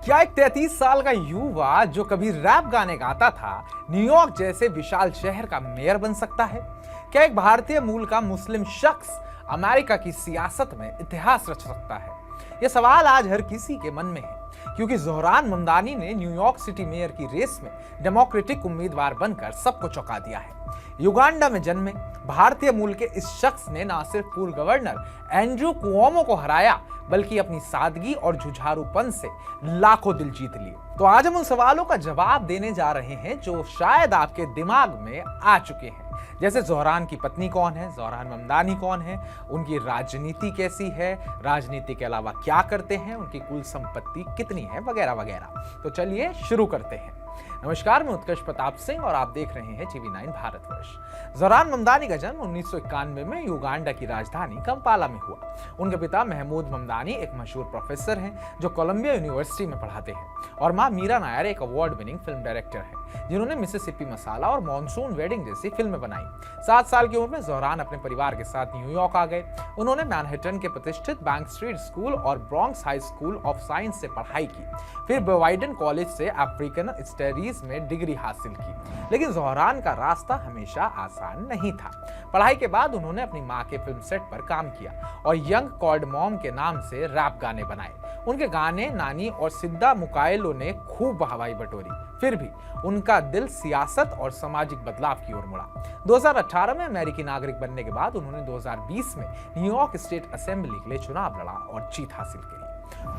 क्या एक 33 साल का युवा जो कभी रैप गाने गाता था न्यूयॉर्क जैसे विशाल शहर का मेयर बन सकता है? क्या एक भारतीय मूल का मुस्लिम शख्स अमेरिका की सियासत में इतिहास रच सकता है? यह सवाल आज हर किसी के मन में है, क्योंकि ज़ोहरान ममदानी ने न्यूयॉर्क सिटी मेयर की रेस में डेमोक्रेटिक उम्मीदवार बनकर सबको चौंका दिया है। युगांडा में जन्मे भारतीय मूल के इस शख्स ने न सिर्फ पूर्व गवर्नर एंड्रू कुओमो को हराया, बल्कि अपनी सादगी और जुझारूपन से लाखों दिल जीत लिए। तो आज हम उन सवालों का जवाब देने जा रहे हैं जो शायद आपके दिमाग में आ चुके हैं, जैसे ज़ोहरान की पत्नी कौन है, ज़ोहरान ममदानी कौन है, उनकी राजनीति कैसी है, राजनीति के अलावा क्या करते हैं, उनकी कुल संपत्ति कितनी है, वगैरह वगैरह। तो चलिए शुरू करते हैं। नमस्कार, मैं उत्कर्ष प्रताप सिंह और आप देख रहे हैं TV9 भारतवर्ष। ज़ोहरान ममदानी का जन्म 1991 में युगांडा की राजधानी कंपाला में हुआ। उनके पिता महमूद ममदानी एक मशहूर प्रोफेसर हैं जो कोलंबिया यूनिवर्सिटी में पढ़ाते हैं, और मां मीरा नायर एक अवार्ड विनिंग फिल्म डायरेक्टर हैं जिन्होंने मिसिसिपी मसाला और मॉनसून वेडिंग जैसी फिल्में बनाई। 7 साल की उम्र में ज़ोहरान अपने परिवार के साथ न्यूयॉर्क आ गए। उन्होंने मैनहट्टन के प्रतिष्ठित बैंक स्ट्रीट स्कूल और Bronx high school of science से पढ़ाई की, फिर बवाइडन कॉलेज से अफ्रीकन स्टडीज में डिग्री हासिल की। लेकिन ज़ोहरान का रास्ता हमेशा आसान नहीं था। पढ़ाई के बाद उन्होंने अपनी मां के फिल्म सेट पर काम किया और यंग कॉर्डमॉम के नाम से रैप गाने बनाए। उनके गाने नानी और सिद्धा मुकायलो ने खूब वाहवाही बटोरी। फिर भी उनका दिल सियासत और सामाजिक बदलाव की ओर मुड़ा। 2018 में अमेरिकी नागरिक बनने के बाद उन्होंने 2020 में न्यूयॉर्क स्टेट असेंबली के लिए चुनाव लड़ा और जीत हासिल करी।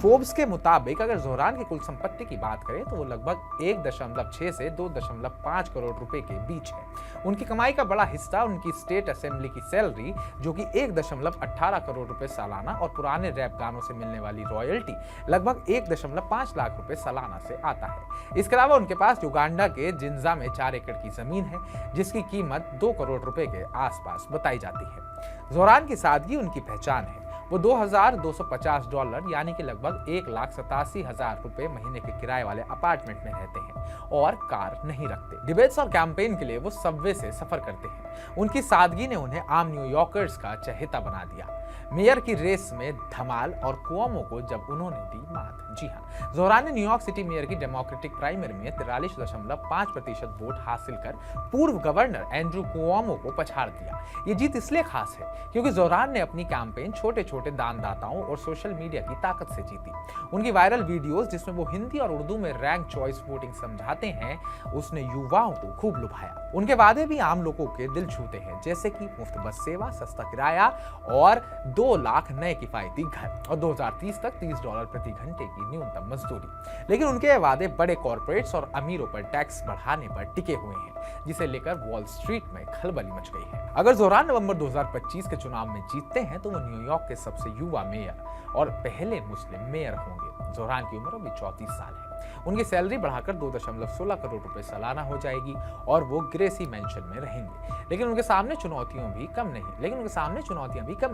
फोर्ब्स के मुताबिक अगर ज़ोहरान की कुल संपत्ति की बात करें तो वो लगभग 1.6 से 2.5 करोड़ रुपए के बीच है। उनकी कमाई का बड़ा हिस्सा उनकी स्टेट असेंबली की सैलरी, जो कि 1.18 करोड़ रुपए सालाना, और पुराने रैप गानों से मिलने वाली रॉयल्टी लगभग 1.5 लाख रुपए सालाना से आता है। इसके अलावा उनके पास युगांडा के जिंजा में 4 एकड़ की जमीन है, जिसकी कीमत 2 करोड़ रुपए के आसपास बताई जाती है। ज़ोहरान की सादगी उनकी पहचान है। वो $2,250 यानी कि लगभग 1,87,000 रुपए महीने के किराए वाले अपार्टमेंट में रहते हैं और कार नहीं रखते। डिबेट्स और कैंपेन के लिए वो सबवे से सफर करते हैं। उनकी सादगी ने उन्हें आम न्यूयॉर्कर्स का चहेता बना दिया। मेयर की रेस में धमाल और कुओमो को जब उन्होंने दी मात। जी हाँ, ज़ोहरान ने न्यूयॉर्क सिटी मेयर की डेमोक्रेटिक प्राइमरी में 43.5% वोट हासिल कर पूर्व गवर्नर एंड्रू कुओमो को पछाड़ दिया। ये जीत इसलिए खास है क्योंकि ज़ोहरान ने अपनी कैंपेन छोटे छोटे दानदाताओं और सोशल मीडिया की ताकत से जीती। उनकी वायरल वीडियोस जिसमें वो हिंदी और उर्दू में रैंक चॉइस वोटिंग समझाते हैं, उसने युवाओं को खूब लुभाया। उनके वादे भी आम लोगों के दिल छूते हैं, जैसे कि मुफ्त बस सेवा, सस्ता किराया और 2 लाख नए किफायती घर, और 2030 तक $30 प्रति घंटे की न्यूनतम मजदूरी। लेकिन उनके वादे बड़े कॉर्पोरेट्स और अमीरों पर टैक्स बढ़ाने पर टिके हुए हैं, जिसे लेकर वॉल स्ट्रीट में खलबली मच गई है। अगर ज़ोहरान नवंबर 2025 के चुनाव में जीतते हैं तो वो न्यूयॉर्क के सबसे युवा मेयर और पहले मुस्लिम मेयर होंगे। ज़ोहरान की उम्र अभी 34 साल है। उनकी सैलरी बढ़ाकर 2.16 करोड़ रुपए सालाना हो जाएगी और वो ग्रेसी मैंशन में रहेंगे। लेकिन उनके सामने चुनौतियां भी कम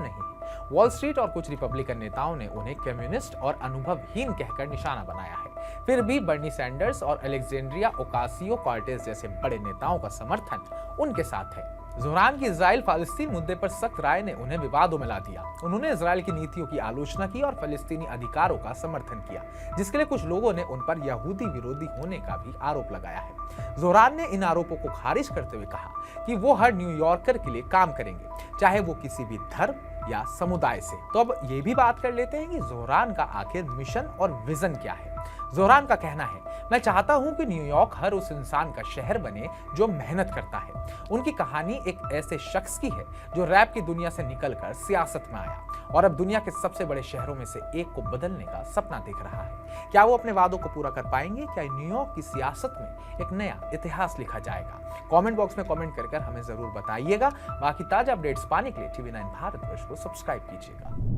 नहीं हैं। वॉल स्ट्रीट और कुछ रिपब्लिकन नेताओं ने उन्हें कम्युनिस्ट और अनुभवहीन कहकर निशाना बनाया है। फिर भी बर्नी सैंडर्स और अलेक्जेंड्रिया ओकासियो-कॉर्टेज जैसे बड़े नेताओं का समर्थन उनके साथ है। ज़ोहरान की इजराइल फालस्तीन मुद्दे पर सख्त राय ने उन्हें विवादों में ला दिया। उन्होंने इजराइल की नीतियों की आलोचना की और फलस्तीनी अधिकारों का समर्थन किया, जिसके लिए कुछ लोगों ने उन पर यहूदी विरोधी होने का भी आरोप लगाया है। ज़ोहरान ने इन आरोपों को खारिज करते हुए कहा कि वो हर न्यूयॉर्कर के लिए काम करेंगे, चाहे वो किसी भी धर्म या समुदाय से। तो अब ये भी बात कर लेते हैं कि ज़ोहरान का आखिर मिशन और विजन क्या है। ज़ोहरान का कहना है, मैं चाहता हूं कि न्यूयॉर्क हर उस इंसान का शहर बने जो मेहनत करता है। उनकी कहानी एक ऐसे शख्स की है जो रैप की दुनिया से निकलकर सियासत में आया और अब दुनिया के सबसे बड़े शहरों में से एक को बदलने का सपना देख रहा है। क्या वो अपने वादों को पूरा कर पाएंगे? क्या न्यूयॉर्क की सियासत में एक नया इतिहास लिखा जाएगा? कमेंट बॉक्स में कमेंट कर हमें जरूर बताइएगा। बाकी ताजा अपडेट्स पाने के लिए TV9 भारतवर्ष को सब्सक्राइब कीजिएगा।